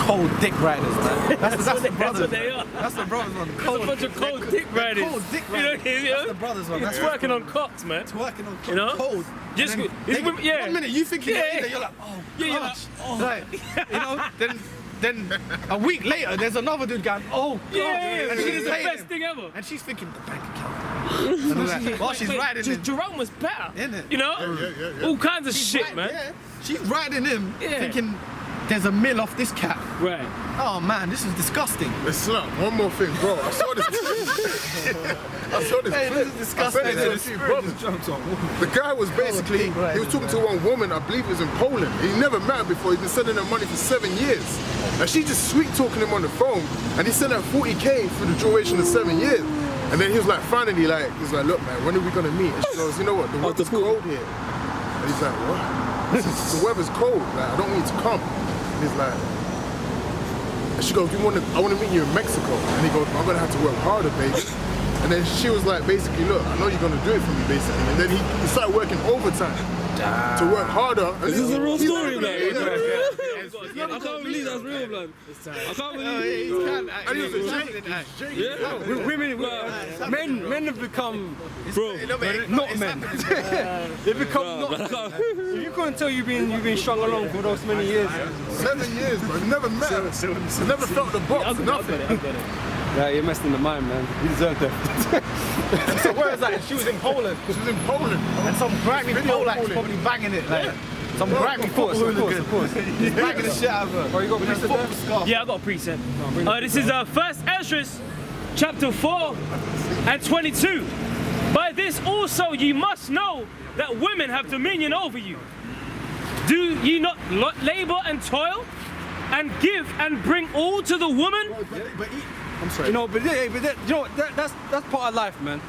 cold dick riders, man. That's the brothers. That's what they are. That's the brothers one. There's a bunch of cold dick riders. Cold dick riders. That's the brothers one. You're That's twerking on cocks, man. Twerking on You know? cold. Just, And then yeah. 1 minute you thinking you're like, oh, Yeah, you're gosh. like, oh. Like, you know, then a week later there's another dude going, oh god, Yeah, and it's she's the paying best him. thing ever. And she's thinking the bank account. And I'm like, while she's riding him, Jerome was better. Innit? You know? Yeah. All kinds of she's shit, riding- man. yeah, she's riding him, Yeah. thinking there's a mill off this cat. Right. Oh man, this is disgusting. It's not. One more thing, bro. I saw this. I saw this. Hey, clip. this is disgusting. I sent it to you, bro. The guy was basically, he was talking to one woman, I believe it was in Poland. He never met her before. He's been sending her money for 7 years. And she just sweet talking him on the phone. And he sent her 40K for the duration of 7 years. And then he was like, finally, like, he's like, look, man, when are we gonna meet? And she goes, you know what? The weather's cold here. And he's like, what? The weather's cold. Like, I don't want you to come. And he's like. And she goes, I want to meet you in Mexico. And he goes, I'm going to have to work harder, baby. And then she was like, basically, look, I know you're going to do it for me, basically. And then he started working overtime to work harder. And This is a real story, man. Yeah. I can't believe that's real, man. I can't believe And he was a Jake. Yeah, women, men have become, bro, not men. They become not. If you couldn't tell you've been strung along for those many years. 7 years, bro. Never met her. Never felt the box, nothing. Yeah, you're messed in the mind, man. You deserve that. So where is that? She was in Poland. She was in Poland. And some grimy Polak's probably banging it. Like, some grimy football hooligan. He's banging the shit out of her. Oh, you got a preset there? Yeah, I got a preset. This is First Esdras, chapter 4 and 22. By this also ye must know that women have dominion over you. Do ye not labor and toil, and give and bring all to the woman? I'm sorry. You know, but you know, that's part of life, man.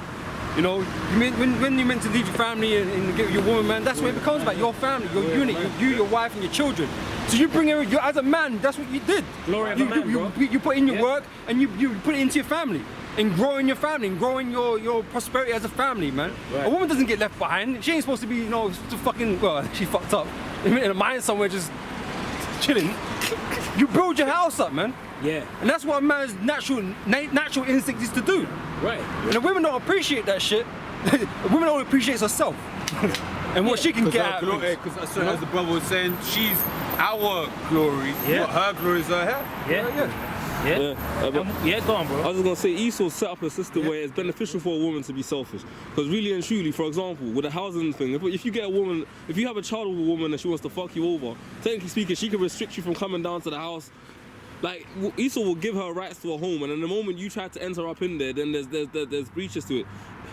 You know, when you're meant to leave your family and get your woman, man, that's what it becomes about. Your family, your unit, your wife, and your children. So you bring her, as a man, that's what you did. Glory of a man, bro. You put in your work and you put it into your family. And growing your family, and growing your prosperity as a family, man. Right. A woman doesn't get left behind. She ain't supposed to be, you know, she fucked up in a mine somewhere just chilling. You build your house up, man. Yeah. And that's what a man's natural instinct is to do. Right. And the women don't appreciate that shit. A woman only appreciates herself and what she can get out of it. Because as the brother was saying, she's our glory. Yeah. Her glory is her hair. Yeah, go on, bro. Oh, I was just gonna say Esau set up a system where it's beneficial for a woman to be selfish. Because really and truly, for example, with the housing thing, if you get a woman, if you have a child with a woman and she wants to fuck you over, technically speaking, she can restrict you from coming down to the house. Like Esau will give her rights to a home, and then the moment you try to enter up in there, then there's breaches to it.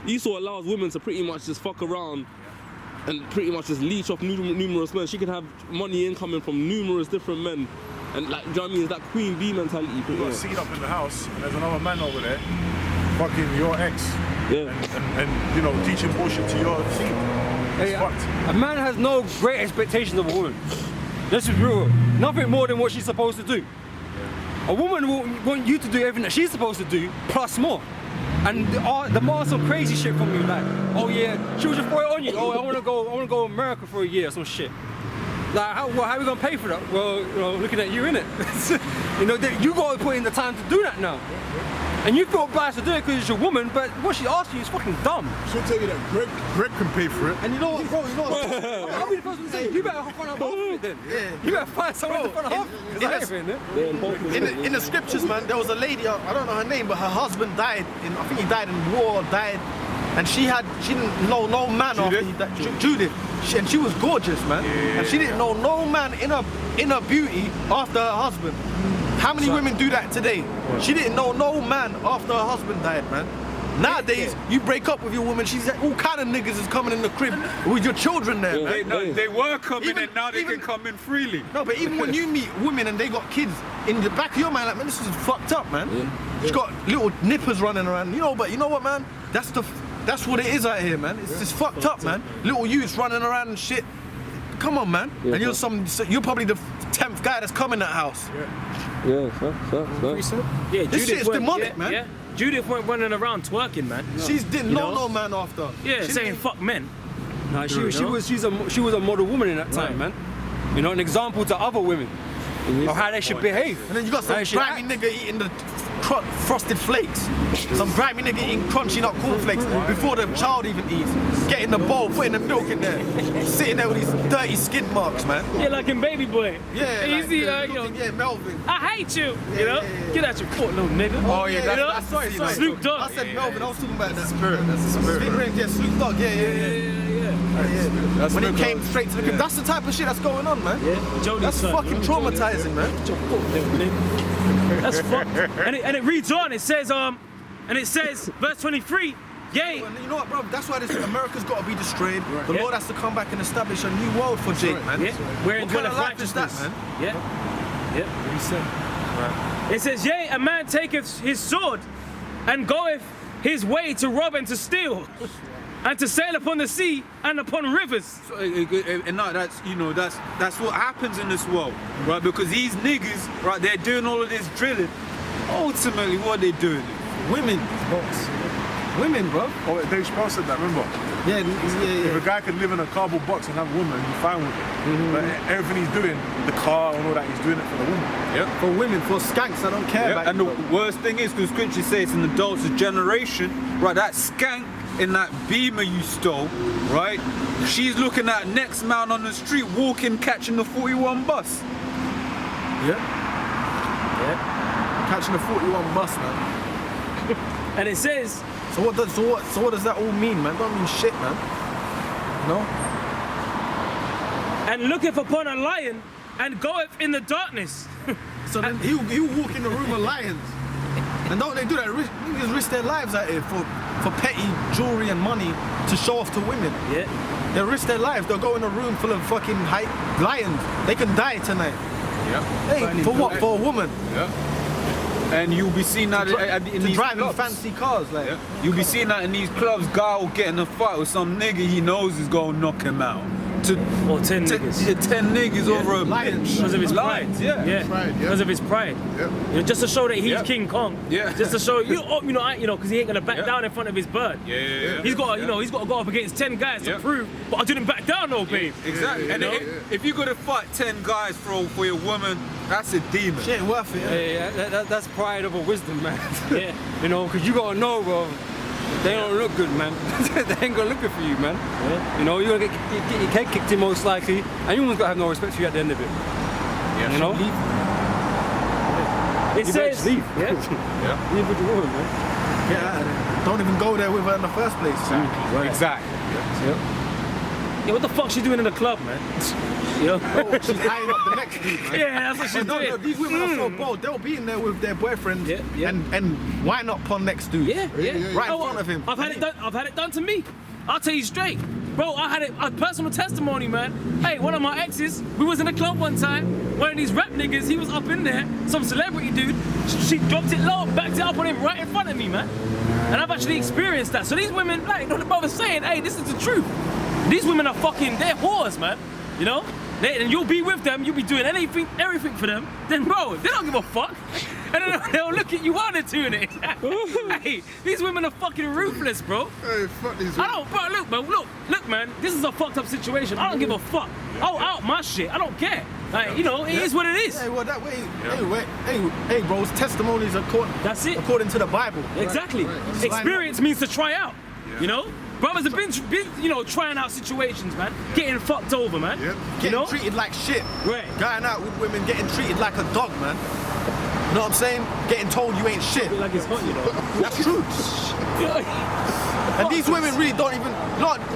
Esau allows women to pretty much just fuck around and pretty much just leech off numerous men. She can have money incoming from numerous different men. And like, do you know what I mean? It's that queen bee mentality. You've got a seed up in the house, and there's another man over there, fucking your ex. Yeah. And you know, teaching bullshit to your seed. It's fucked. A man has no great expectations of a woman. This is real. Nothing more than what she's supposed to do. A woman will want you to do everything that she's supposed to do, plus more. And demand some crazy shit from you, like, oh yeah, she'll just throw it on you. Oh, I wanna go to America for a year or some shit. Like, how are we gonna pay for that? Well, you know, looking at you, innit? You know, you gotta put in the time to do that now. And you feel obliged to do it because it's your woman, but what she asks you is fucking dumb. She'll tell you that Greg can pay for it. And you know what, bro, you know what? I'll be the person to say, you better find out half of it then. Yeah. You better find someone to find out half of it. In the scriptures, man, there was a lady, I don't know her name, but her husband died, I think he died in war, and she didn't know no man after he died. Judith. And she was gorgeous, man. Yeah. And she didn't know no man in her beauty after her husband. How many women do that today? Yeah. She didn't know no man after her husband died, man. Nowadays, you break up with your woman, she's all kind of niggas is coming in the crib with your children there, man. They were coming and now they can come in freely. No, but even when you meet women and they got kids, in the back of your mind, like, man, this is fucked up, man. Yeah. She's got little nippers running around, but you know what, man? That's what it is out here, man. It's just fucked up, man. Little youths running around and shit. Come on, man. Yeah, and you're probably the 10th guy that's come in that house. Yeah, this shit's demonic, man. Yeah. Judith went running around twerking, man. No. She didn't know no man after. Yeah, saying fuck men. No, she was a model woman in that time, man. You know, an example to other women. of how they should behave. And then you got some How they should grimy act. nigga eating the frosted flakes. Some grimy nigga eating crunchy nut cornflakes before the child even eats. Getting the bowl, putting the milk in there. Sitting there with these dirty skin marks, man. Yeah, like in Baby Boy. Yeah, Easy, like, you know. yeah, Melvin. I hate you. You know, get out your foot, little nigga. Oh yeah, You know? that's sorry. Snoop Dogg. I said Melvin, I was talking about that. Spirit. That's the spirit. Yeah, Snoop Dogg, yeah. That's When he Snoop came Dogg. straight to the that's the type of shit that's going on, man. Yeah, Jody's That's son. fucking traumatizing, man. Get your foot, little nigga. That's fucked. And it reads on. It says verse 23. Yay. And you know what, bro? That's why America's got to be destroyed. The Yeah. Lord has to come back and establish a new world for Jake, man. Yeah. Where What kind of life is that, man? Yeah. Yeah. He said. It says, yea, a man taketh his sword and goeth his way to rob and to steal, and to sail upon the sea and upon rivers. So, and no, that's that's what happens in this world, right? Because these niggas, right, they're doing all of this drilling. Ultimately, what they're doing, Women, boss. Women, bro. Oh, Dave Chappelle said that, remember? Yeah. If a guy could live in a cardboard box and have a woman, he's fine with it. But everything he's doing, the car and all that, he's doing it for the woman. For women, for skanks, I don't care about and you, the bro. worst thing is, because scripture says it's an adulterous generation, right? That skank in that Beamer you stole, right? She's looking at next man on the street, walking, catching the 41 bus. Yeah. Catching a 41 bus, man. And it says, So what does that all mean, man? Don't mean shit, man. No? and looketh upon a lion and goeth in the darkness. So then he'll walk in the room of lions. And don't they do that? Niggas risk their lives out here for petty jewelry and money to show off to women. Yeah. They risk their lives. They'll go in a room full of fucking lions. They can die tonight. Yeah. Hey, for what? For a woman. Yeah. And you'll be seeing that in To these drive in clubs. fancy cars, like. Yeah. You'll be seeing that in these clubs. Guy will get in a fight with some nigga he knows is gonna knock him out. Or 10 niggas. 10 niggas over a Lions. bitch. Because of his pride. Lions, yeah. Pride, yeah. Because of his pride. Yeah. You know, just to show that he's Yeah. King Kong. Yeah. Just to show because he ain't gonna back Yeah. down in front of his bird. Yeah. He's got, he's got to go up against 10 guys to Yeah. prove, but I didn't back down, though, babe. Exactly. And if you gotta fight 10 guys for your woman, that's a demon. Shit ain't worth it. Yeah, that's pride over wisdom, man. Yeah. You know, because you gotta know, bro. They don't look good, man. They ain't gonna look good for you, man. Yeah. You know, you're gonna get your cake kicked in most likely, and you're gonna have no respect for you at the end of it. Yeah. You know? It You says, better leave. yeah. Leave with your woman, man. Get out of there. Don't even go there with her in the first place. Exactly. Yeah, what the fuck she doing in the club, man? You know? Oh, she's eyeing up the next dude, man. Yeah, that's what she's No, doing. these women are so bold. They'll be in there with their boyfriends Yeah. and why not pawn next dude? Yeah. Right in Oh, front of him. I've had it done to me. I'll tell you straight. Bro, I had a personal testimony, man. Hey, one of my exes, we was in a club one time. One of these rap niggas, he was up in there, some celebrity dude. She dropped it low, backed it up on him right in front of me, man. And I've actually experienced that. So these women, like, you know, the brother's saying, hey, this is the truth. These women are fucking, they're whores, man. You know? And you'll be with them, you'll be doing everything for them. Then, bro, they don't give a fuck. And then they'll look at you while they're doing it. Hey, these women are fucking ruthless, bro. Hey, fuck these I don't, bro, look, man, this is a fucked up situation. I don't give a fuck. I'll out my shit. I don't care. Like, you know, it is what it is. Hey, well, that way, hey, bro, testimonies That's it. according to the Bible. Exactly. Experience means to try out. You know? Brothers have been, you know, trying out situations, man. Getting fucked over, man. Yep. You Getting know? treated like shit. Right. Going out with women, getting treated like a dog, man. You know what I'm saying? Getting told you ain't shit. Like it's hot, you know. That's true. And these women really don't even,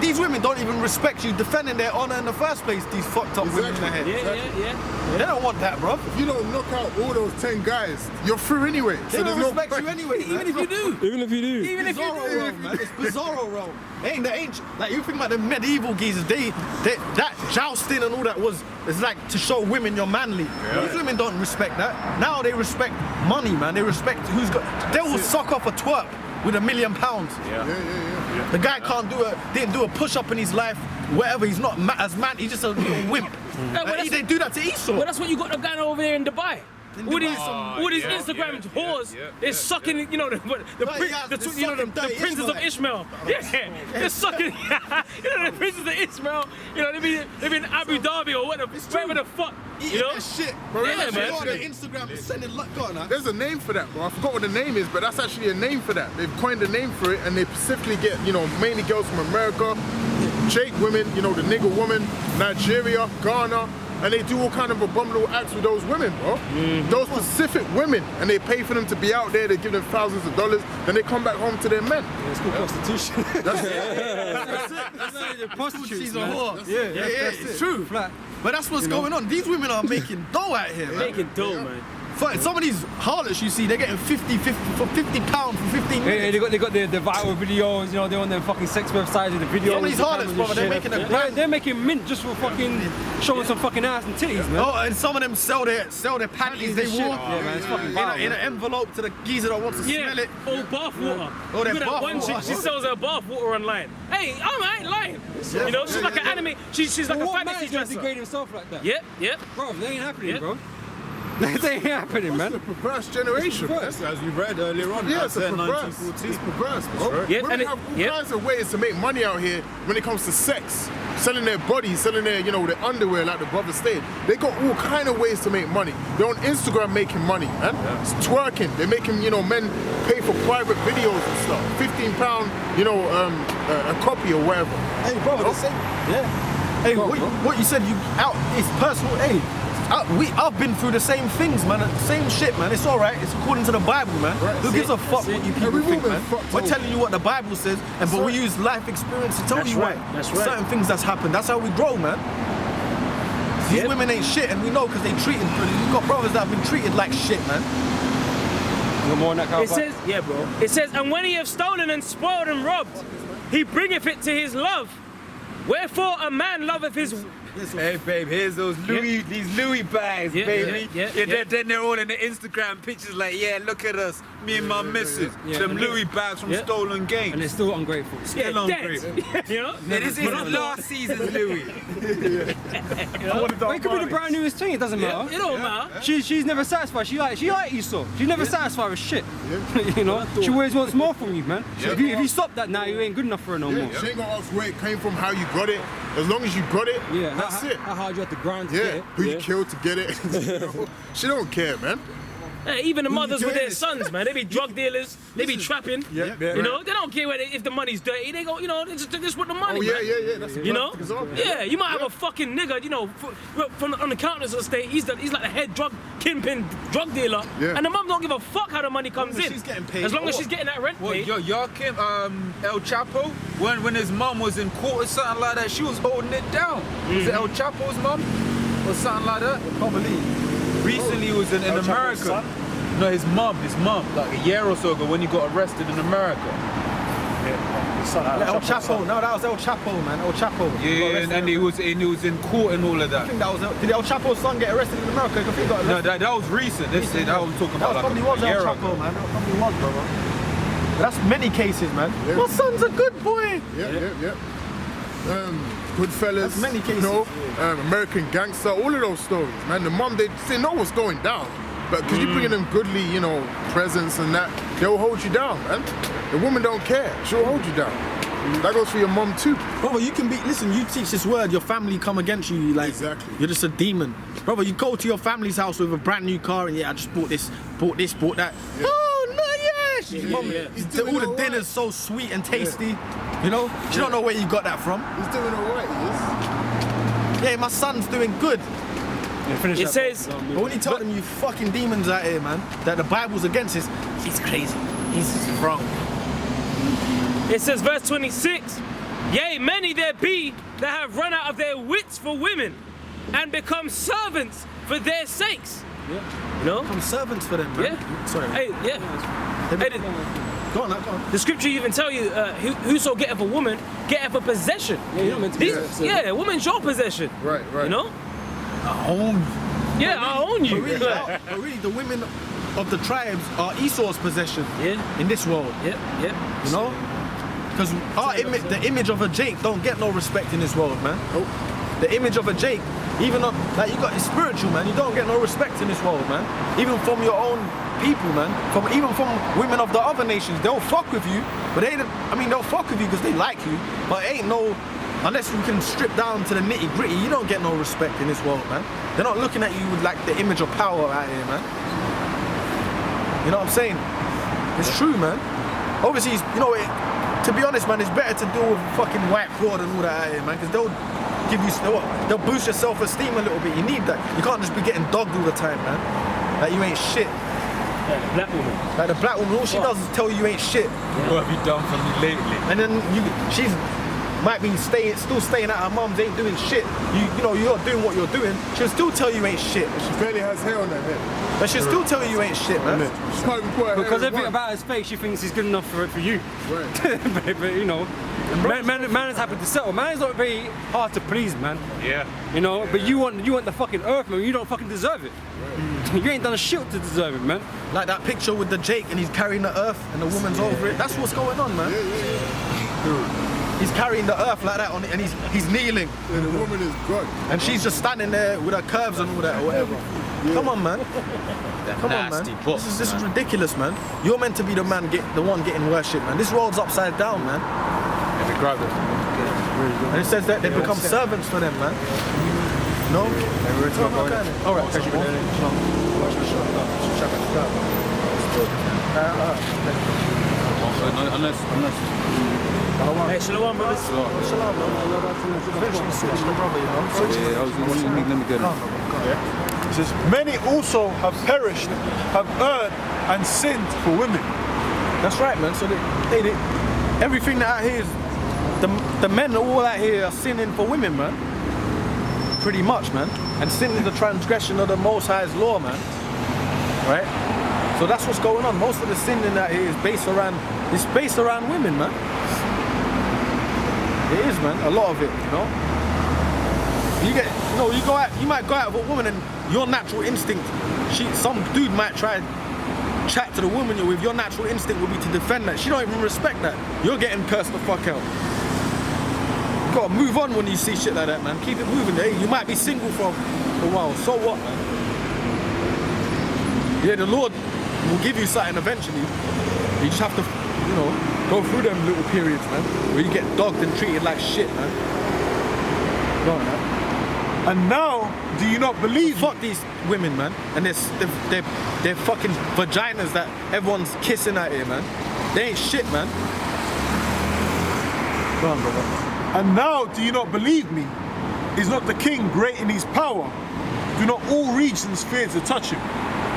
these women don't even respect you defending their honor in the first place, these fucked up women in the head. Yeah. They don't want that, bro. If you don't knock out all those 10 guys, you're through anyway. They So don't there's no respect point. you anyway, Even if you do. Even if you do. Even if you Bizarro do. Rome, man. It's Bizarro Rome. They ain't like you think about the medieval geezers. That jousting and all that it's like to show women you're manly. These women don't respect that. Now they respect money, man. They respect who's got. They will suck off a twerp with £1 million. Yeah. The guy didn't do a push up in his life. Whatever. He's not as man. He's just a little wimp. Yeah, well, They do that to Esau. Well, that's what you got the guy over there in Dubai. all these Instagram whores, they're sucking, you know, the princes of Ishmael. Yeah, they're sucking, you know, the princes of Ishmael. You know, they've been Abu Dhabi or whatever the fuck. You know? That shit, bro. Yeah, Yeah, man. man. The Instagram is sending luck on that. There's a name for that, bro. I forgot what the name is, but that's actually a name for that. They've coined a name for it, and they specifically get, you know, mainly girls from America, Jake women, you know, the nigger woman, Nigeria, Ghana, and they do all kind of abominable acts with those women, bro. Those specific women, and they pay for them to be out there. They give them thousands of dollars, then they come back home to their men. It's called prostitution. That's it. That's it. Prostitutes, She's a man. whore. Yeah, It's true. Flat. But that's what's going on. These women are making dough out here, man. Making dough, man. Some of these harlots you see, they're getting 50 for £50 for 15 minutes. Yeah, they got the viral videos, you know, they're on their fucking sex websites with the videos. Some of these harlots, brother, they're making a grand. They're making mint just for fucking showing some fucking ass and titties, man. Oh, and some of them sell their panties they wore Yeah, man, it's fucking vile, in an envelope to the geezer that wants to smell it. Or bath water. Oh, that Look at bath one chick, water. she sells her bath water online. Hey, I ain't lying. You know, she's like an anime. She's like a What man fantasy is gonna dresser. degrade himself like that? Yep. Bro, they ain't happening, Yeah. bro. They ain't happening, It's a man. perverse generation. man. As we read earlier on, Yeah, it's a Isaiah perverse. 19:14. It's perverse, bro. Yeah, Women and have all yeah. kinds of ways to make money out here when it comes to sex. Selling their bodies, selling their, you know, their underwear like the brother stated. They got all kind of ways to make money. They're on Instagram making money, man. It's twerking. They're making, you know, men pay for private videos and stuff. £15, you know, a copy or whatever. Hey, brother, the same. Yeah. Hey, what you said, it's personal. Hey, I've been through the same things, man. Same shit, man. It's all right. It's according to the Bible, man. Right, Who gives a fuck what you people we've all think, been man? fucked We're over. telling you what the Bible says, but we use life experience to tell That's you right, what that's right. certain things that's happened. That's how we grow, man. These women ain't shit, and we know because they treated. We've got brothers that have been treated like shit, man. You got more on that car? It says, yeah, bro. It says, and when he hath stolen and spoiled and robbed, he bringeth it to his love. Wherefore a man loveth his. Hey babe, here's these Louis bags, Yeah, baby. yeah. Then they're all in the Instagram pictures like, yeah, look at us, me and my missus. Them Louis bags from Yeah. Stolen Games. And they're still ungrateful. Still ungrateful. You know? Yeah, this isn't last season's Louis. Well, it could be the brand newest thing, it doesn't matter. It don't matter. She's never satisfied. She like Esau. She's never satisfied with shit. You know, she always wants more from you, man. If you stop that now, you ain't good enough for her no more. She ain't gonna ask where it came from, how you got it. As long as you got it, Yeah, that's it. How hard you have to grind to Yeah, get it. who you killed to get it. You know? She don't care, man. Hey, even the mothers with their doing? sons, man, they be drug dealers, they be trapping. Yeah, You know, they don't care if the money's dirty. They go, you know, they just want the money. Oh yeah, man. yeah. That's a You know? perfect example. Yeah, you might have a fucking nigga, you know, from on the accountant's estate. He's like the head kingpin drug dealer, Yeah. and the mum don't give a fuck how the money comes as in. she's getting paid. As long as she's getting that rent Well, paid. y'all came, El Chapo, when his mum was in court or something like that, she was holding it down. Was it El Chapo's mum? Or something like that? Probably. Recently he was in El Chapo's America. son? No, his mum, like a year or so ago when he got arrested in America. El Chapo. No, that was El Chapo, man. El Chapo. Yeah, and he was in court and all of I that. think that was. Did El Chapo's son get arrested in America? I think he got No, arrested. that was recent. That was talking That about probably like was a El year Chapo, ago. man. That probably was, brother. But that's many cases, man. Yeah. My son's a good boy. Yeah. Goodfellas, That's many cases. you know, American Gangster, all of those stories, man. The mom, they know what's going down, but because you're bringing them goodly, you know, presents and that, they'll hold you down, man. The woman don't care; she'll hold you down. That goes for your mom too. Brother, you can be. Listen, you teach this word, your family come against you. Like Exactly. you're just a demon, brother. You go to your family's house with a brand new car, and I just bought this, bought that. Yeah. Oh no, yes. Mom, He's all doing the all dinner's right. so sweet and tasty. You know, she don't know where you got that from. He's doing all right, he Yeah, my son's doing good. It says, But when you tell them you fucking demons out here, man, that the Bible's against this, he's crazy. He's wrong. it says, verse 26, yea, many there be that have run out of their wits for women and become servants for their sakes. You know? I'm servants for them, man. Yeah. Sorry. Hey, yeah. Hey, Go on, go on. the scripture even tell you, whoso getteth a woman, getteth a possession. Yeah, you're not meant to be that, so- Yeah, a woman's your possession. Right. You know? I own Yeah, I own you. But really, the women of the tribes are Esau's possession Yeah, in this world. yeah. You know? Because the image of a Jake don't get no respect in this world, man. The image of a Jake Even on, like, you got it's spiritual, man. You don't get no respect in this world, man. Even from your own people, man. Even from women of the other nations, they'll fuck with you, but they'll fuck with you because they like you, but it ain't no. Unless you can strip down to the nitty gritty, you don't get no respect in this world, man. They're not looking at you with like the image of power out here, man. You know what I'm saying? It's true, man. Obviously, to be honest, man, it's better to deal with fucking white fraud and all that out here, man, because they'll give you, they'll boost your self-esteem a little bit. You need that. You can't just be getting dogged all the time, man. Like you ain't shit. Like the black woman. Like the black woman, all she does is tell you ain't shit. What have you done for me lately? And then she's might be still staying at her mum's, ain't doing shit. You're doing what you're doing. She'll still tell you ain't shit. She barely has hair on her head. But she'll still tell you ain't shit, man. She can't even put her Because hair everything in about his face, she thinks he's good enough for you. Right. but you know, man is happy to settle. Man is not very hard to please, man. Yeah. You know, but you want the fucking earth, man. You don't fucking deserve it. Right. You ain't done a shit to deserve it, man. Like that picture with the Jake and he's carrying the earth and the woman's over it. That's what's going on, man. He's carrying the earth like that on it and he's kneeling. And the woman is God. And she's just standing there with her curves and all that or whatever. Yeah. Come on, man. Come on, man. This is ridiculous, man. You're meant to be the one getting worshipped, man. This world's upside down, man. And they grab it. And it says that they become servants for them, man. No? All right, thank you. Hey, shalom, brothers. Shalom, eventually switch the brother, Let me get it. It says, many also have perished, have erred and sinned for women. That's right, man. So they everything that out here is the men all out here are sinning for women, man. Pretty much, man. And sin is the transgression of the Most High's law, man. Right? So that's what's going on. Most of the sinning out here is based around women, man. It is, man. A lot of it, you know. You might go out with a woman and your natural instinct, some dude might try and chat to the woman you're with, your natural instinct would be to defend that. She don't even respect that. You're getting cursed the fuck out. You gotta move on when you see shit like that, man. Keep it moving. Hey, you might be single for a while. So what, man? Yeah, the Lord will give you something eventually. You just have to, go through them little periods, man, where you get dogged and treated like shit, man. Go on, man. And now, do you not believe? Fuck these women, man. And they're fucking vaginas that everyone's kissing out here, man. They ain't shit, man. Go on, brother. And now, do you not believe me? Is not the king great in his power? Do not all regions fear to touch him?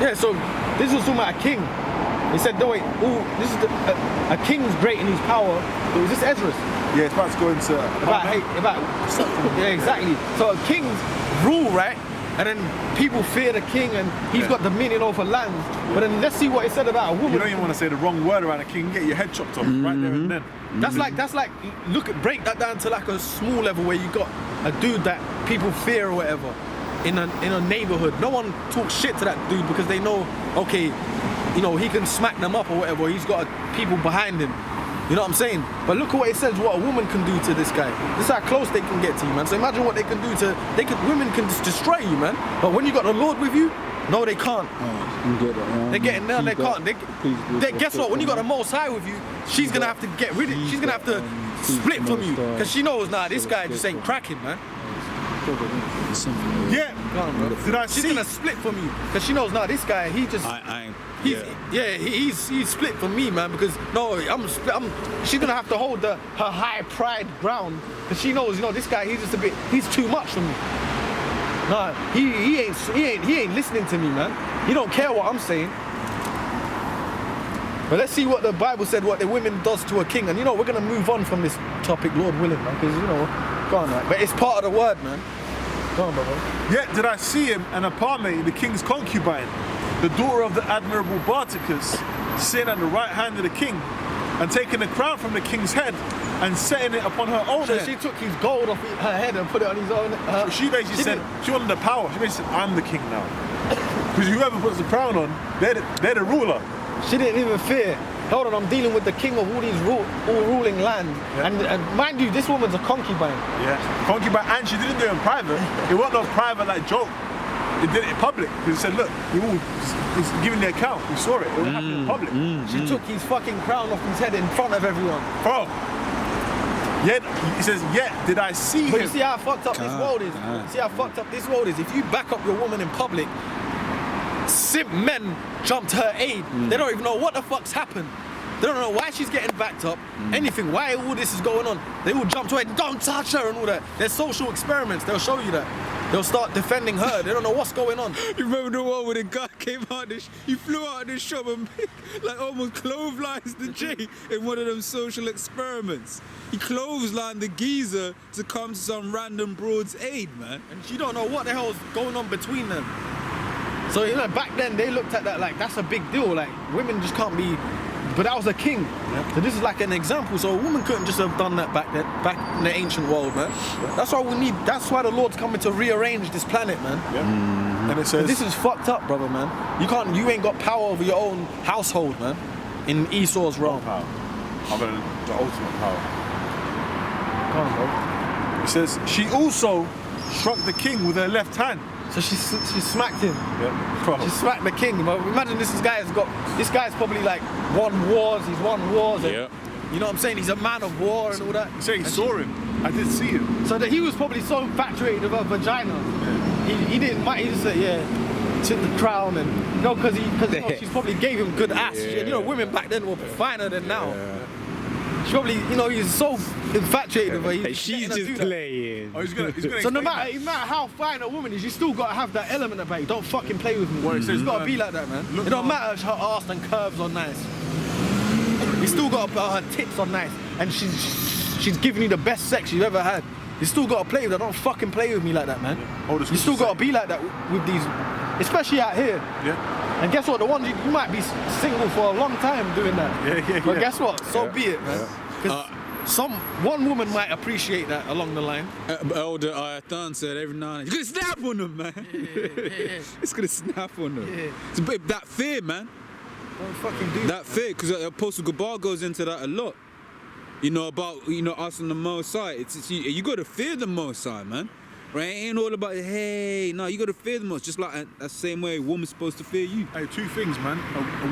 Yeah, so this was talking about a king. He said, no, wait, this is a king's great in his power. Was this Ezra's? Yeah, it's about to go into... Yeah, exactly. So a king's rule, right? And then people fear the king and he's got dominion over lands. But then let's see what it said about a woman. You don't even want to say the wrong word around a king, get your head chopped off right there and then. That's like break that down to like a small level where you got a dude that people fear or whatever in a neighborhood. No one talks shit to that dude because they know, okay, he can smack them up or whatever. He's got people behind him. You know what I'm saying? But look at what it says, what a woman can do to this guy. This is how close they can get to you, man. So imagine what they can do women can just destroy you, man. But when you got the Lord with you, no, they can't. They're getting there, they can't. Guess what? When you got the Most High with you, she's gonna have to get rid of you. She's gonna have to split from you. Because she knows, nah, this guy just ain't cracking, man. Yeah. Did I see? She's gonna split from you. Because she knows, nah, this guy, he just... He's split from me, man, because she's gonna have to hold her high pride ground because she knows, this guy, he's too much for me. Nah, he ain't listening to me, man. He don't care what I'm saying. But let's see what the Bible said, what the women does to a king, and we're gonna move on from this topic, Lord willing, man, because go on, man. But it's part of the word, man. Go on, brother. Yet did I see him and Apame, the king's concubine, the daughter of the admirable Barticus, sitting at the right hand of the king, and taking the crown from the king's head and setting it upon her own head. She took his gold off her head and put it on his own. She basically said, she wanted the power. She basically said, I'm the king now. Because whoever puts the crown on, they're the ruler. She didn't even fear hold on, I'm dealing with the king of all these all ruling land. Yeah. And mind you, this woman's a concubine. Yeah. Concubine, and she didn't do it in private. It wasn't a private like joke. It did it in public. Because it said, look, he's giving the account. We saw it. It was happening in public. She took his fucking crown off his head in front of everyone. Bro. Yet, he says, yet did I see But him. you see how fucked up this world is? See how fucked up this world is? If you back up your woman in public, simp men jump to her aid. They don't even know what the fuck's happened. They don't know why she's getting backed up, anything, why all this is going on. They all jump to her, don't touch her and all that. There's social experiments, they'll show you that. They'll start defending her, they don't know what's going on. You remember the one where the guy came out, he flew out of the shop and like almost clotheslines the J in one of them social experiments. He clotheslined the geezer to come to some random broad's aid, man. And she don't know what the hell's going on between them. So, you know, back then they looked at that like, that's a big deal, like women just can't be, but that was a king. So this is like an example, so a woman couldn't just have done that back in the ancient world, man. That's why that's why the Lord's coming to rearrange this planet, man. And it says, This is fucked up, brother, man. You ain't got power over your own household, man. In Esau's realm. power. I'm going to the ultimate power. Come on, bro. It says, she also struck the king with her left hand. So she smacked him. Yeah. Bro. She smacked the king. But imagine this guy's probably like won wars. He's won wars. And, you know what I'm saying? He's a man of war and all that. So he saw him. I did see him. So that he was probably so infatuated with her vagina. He didn't mind. He just said, yeah, took the crown and because she probably gave him good ass. You know, women back then were finer than now. She probably, he's so infatuated with her. She's just playing. Oh, he's gonna So no explain matter how fine a woman is, you still gotta have that element about you. Don't fucking play with me. Well, it says, It's gotta be like that, man. look It don't now. matter if her ass and curves are nice. You still gotta her tits are nice, and she's giving you the best sex you've ever had. You still gotta play with her. Don't fucking play with me like that, man. Oh, the You still scriptures gotta say- be like that with these, especially out here. Yeah. And guess what? The ones you might be single for a long time doing that. Yeah. But guess what? So be it, man. 'Cause one woman might appreciate that along the line. Elder Ayathan said every now and then, you're gonna snap on them, man. It's gonna snap on them. Yeah. It's a bit that fear, man. Don't fucking do That fear, because Apostle Gabar goes into that a lot. About us on the Most High. It's you got to fear the Most High, man. Right? It ain't all about hey. No, you got to fear the Most. Just like that same way a woman's supposed to fear you. Hey, two things, man. A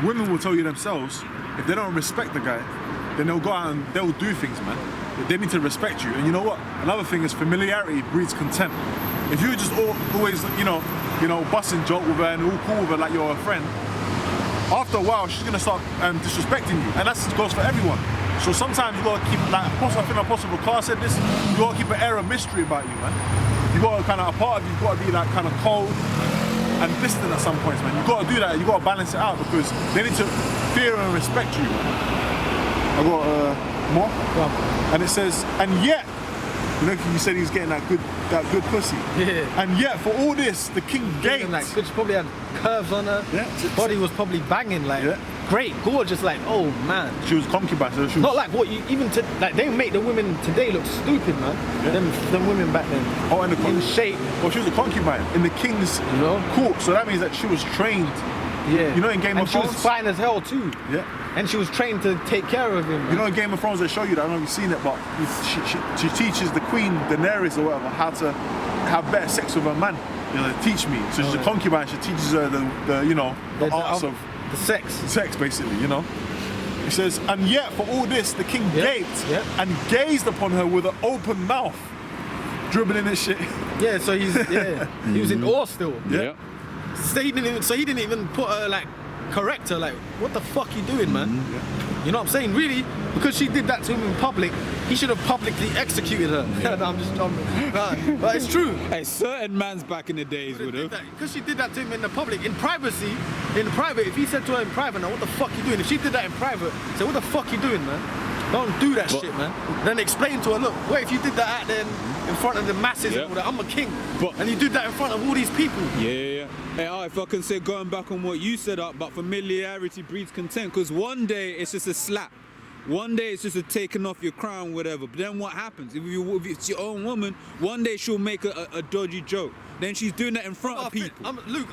woman will tell you themselves, if they don't respect the guy, then they'll go out and they'll do things, man. They need to respect you. And you know what? Another thing is familiarity breeds contempt. If you're just always, busting joke with her and all cool with her like you're a friend, after a while she's gonna start disrespecting you, and that goes for everyone. So sometimes you gotta keep, like I think Apostle Bakar said this, you gotta keep an air of mystery about you, man. You gotta kind of, a part of you've gotta be like kind of cold and distant at some points, man. You gotta do that, you gotta balance it out because they need to fear and respect you, man. I got more, and it says, and yet, you said he was getting that good pussy. Yeah. And yet, for all this, the king gaped. Like, she probably had curves on her. Yeah. Her body was probably banging, like great, gorgeous, like oh man. She was concubine, so she was Not like what you like. They make the women today look stupid, man. Them women back then. Oh, and in shape. Well, she was a concubine in the king's court, so that means that she was trained. Yeah. You know, in Game of And she Thrones. was fine as hell too. Yeah. And she was trained to take care of him. You know, in Game of Thrones, they show you that. I don't know if you've seen it, but she teaches the queen Daenerys or whatever how to have better sex with her man. They teach me. So she's a concubine. She teaches her the arts of the sex, basically. It says, and yet for all this, the king gaped and gazed upon her with an open mouth, dribbling and shit. Yeah. So he was in awe still. Yeah. So he didn't even put her like correct her, like what the fuck you doing, man? You know what I'm saying? Really, because she did that to him in public, he should have publicly executed her. No, I'm just jumping. But it's true. Hey, certain mans back in the days would have. Because she did that to him in the public, in privacy, in private. If he said to her in private, now what the fuck you doing? If she did that in private, say what the fuck you doing, man? Don't do that shit, man. Then explain to her, look, what if you did that out there in front of the masses and all that? I'm a king, and you did that in front of all these people. Yeah. Hey, if I can say, going back on what you said up, but familiarity breeds contempt, because one day it's just a slap. One day it's just a taking off your crown, whatever. But then what happens? If it's your own woman, one day she'll make a dodgy joke. then she's doing that in front of people. Luke,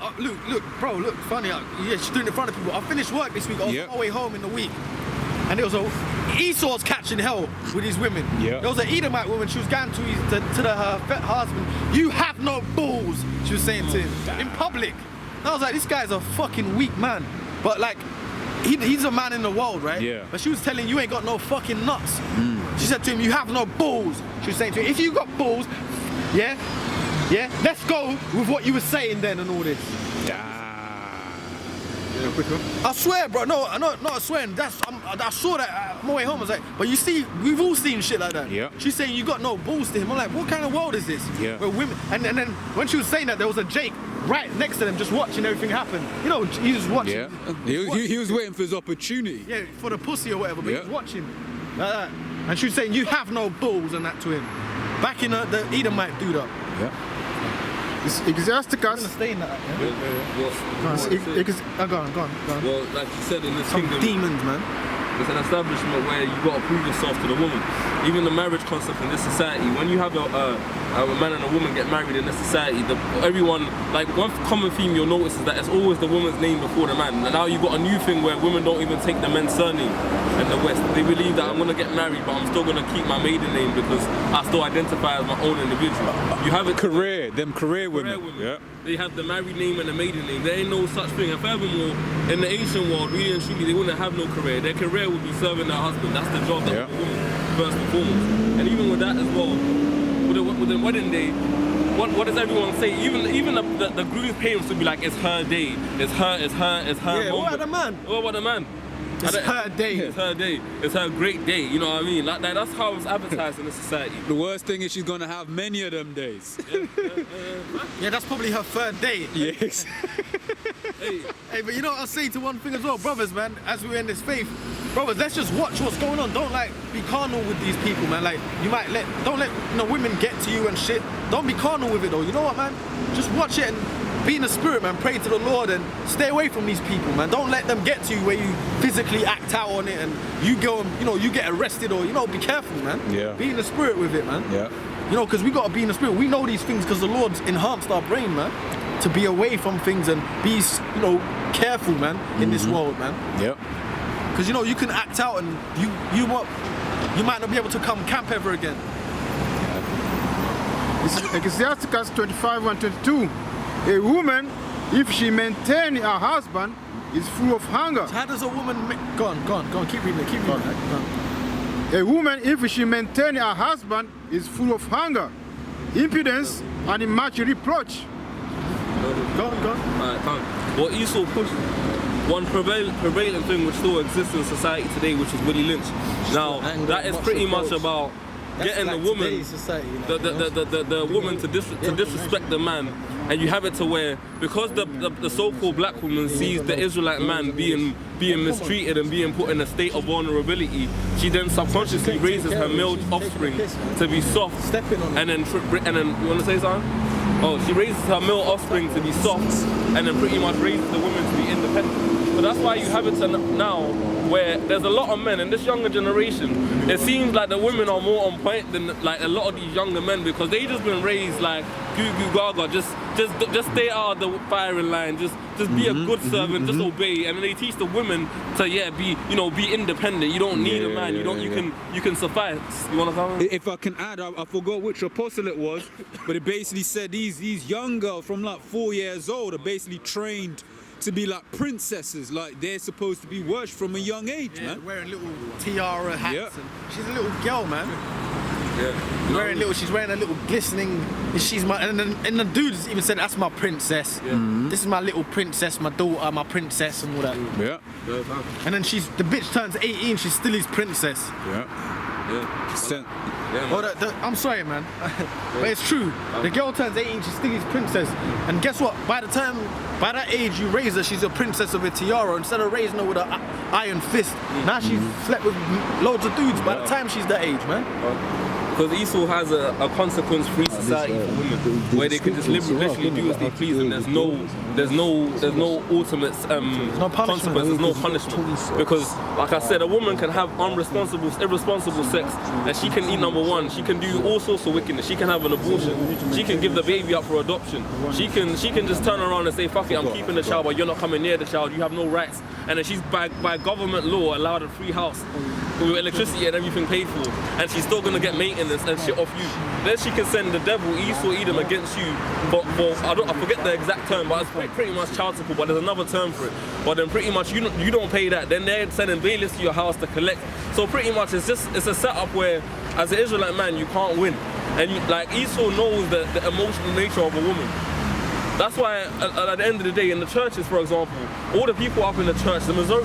bro, look, funny. Yeah, she's doing it in front of people. I finished work this week. I was on my way home in the week. And there was Esau's catching hell with these women. Yeah. There was an Edomite woman, she was going to her husband, you have no balls, she was saying to him in public. And I was like, this guy's a fucking weak man. But like, he's a man in the world, right? Yeah. But she was telling you ain't got no fucking nuts. She said to him, you have no balls. She was saying to him, if you got balls, yeah, let's go with what you were saying then and all this. I swear, bro. No, not swearing. I saw that on my way home. I was like, but you see, we've all seen shit like that. Yeah. She's saying you got no balls to him. I'm like, what kind of world is this? Yeah. Where women, and then when she was saying that, there was a Jake right next to them, just watching everything happen. You know, he was watching. Yeah. He was waiting for his opportunity. Yeah, for the pussy or whatever. But he Yeah. was watching like that, and she was saying you have no balls and that to him. Back in the Edomite dude up. Yeah. Ecclesiasticus. I'm gonna stay in that. Yeah? Go on. Well, like you said, in this Some kingdom, demons, man. it's an establishment where you got to prove yourself to the woman. Even the marriage concept in this society, when you have a man and a woman get married in this society, everyone, like one common theme you'll notice is that it's always the woman's name before the man. And now you've got a new thing where women don't even take the men's surname in the West. They believe that I'm going to get married, but I'm still going to keep my maiden name because I still identify as my own individual. You have it Career women. Yeah. They have the married name and the maiden name. There ain't no such thing. And furthermore, in the ancient world, really and truly, they wouldn't have no career. Their career would be serving their husband. That's the job that the woman, first and foremost. And even with that as well, with the wedding day, what does everyone say? Even the groom's parents would be like, it's her day. It's her Yeah, moment. what about the man? What about the man? It's her day. It's her day. It's her great day. You know what I mean? Like that's how it's advertised in the society. The worst thing is she's gonna have many of them days. Yeah, that's probably her third day. Yes. Hey, but you know what I'll say to one thing as well, brothers, man, as we're in this faith, brothers, let's just watch what's going on. Don't like be carnal with these people, man. Like don't let women get to you and shit. Don't be carnal with it though. You know what, man? Just watch it and be in the spirit, man. Pray to the Lord and stay away from these people, man. Don't let them get to you where you physically act out on it and you go and, you get arrested or, be careful, man. Yeah. Be in the spirit with it, man. Yeah. Because we got to be in the spirit. We know these things because the Lord's enhanced our brain, man. To be away from things and be, careful, man, in this world, man. Yep. Because, you can act out and you might not be able to come camp ever again. This is Ecclesiasticus 25 and 22. A woman, if she maintain her husband, is full of hunger. So how does a woman... Go on, keep reading it, Go on. A woman, if she maintain her husband, is full of hunger, impudence, and much reproach. Go on. Alright, come. What Esau pushed, one prevailing thing which still exists in society today, which is Willie Lynch. Now, that is pretty much about getting the woman, the woman to disrespect the man, and you have it to where, because the so-called black woman sees the Israelite man being mistreated and being put in a state of vulnerability, she then subconsciously raises her male offspring to be soft, and then you want to say something? Oh, she raises her male offspring to be soft, and then pretty much raises the women to be independent. So that's why you have it to now, where there's a lot of men in this younger generation. It seems like the women are more on point than like a lot of these younger men, because they just been raised like goo goo gaga, just stay out of the firing line, just be a good servant, just obey, and then they teach the women to be independent. You don't need a man. You can suffice. You want to come? If I can add, I forgot which apostle it was, but it basically said these young girls from like 4 years old are basically trained to be like princesses, like they're supposed to be worshipped from a young age, man. Wearing little tiara hats, and she's a little girl, man. Yeah. She's wearing a little glistening. And the dudes even said, "That's my princess. This is my little princess, my daughter, my princess, and all that." Yeah. And then the bitch turns 18, she's still his princess. I'm sorry, man, but it's true. The girl turns 18, she's still his princess. And guess what? By that age you raise her, she's a princess of a tiara. Instead of raising her with an iron fist, now she's slept with loads of dudes by the time she's that age, man. Because Esau has a consequence-free society for women, where they can just literally do as they please, and there's no ultimate consequence, there's no punishment. Because, like I said, a woman can have irresponsible sex, and she can eat number one. She can do all sorts of wickedness. She can have an abortion. She can give the baby up for adoption. She can just turn around and say, "Fuck it, I'm keeping the child, but you're not coming near the child. You have no rights." And then she's by government law allowed a free house with electricity and everything paid for, and she's still gonna get maintenance and shit off you. Then she can send the devil, Esau, Edom, against you for I forget the exact term, but it's pretty much child support, but there's another term for it. But then pretty much you don't pay that. Then they're sending bailiffs to your house to collect. So pretty much it's a setup where, as an Israelite man, you can't win. And like Esau knows the emotional nature of a woman. That's why at the end of the day, in the churches, for example, all the people up in the church, the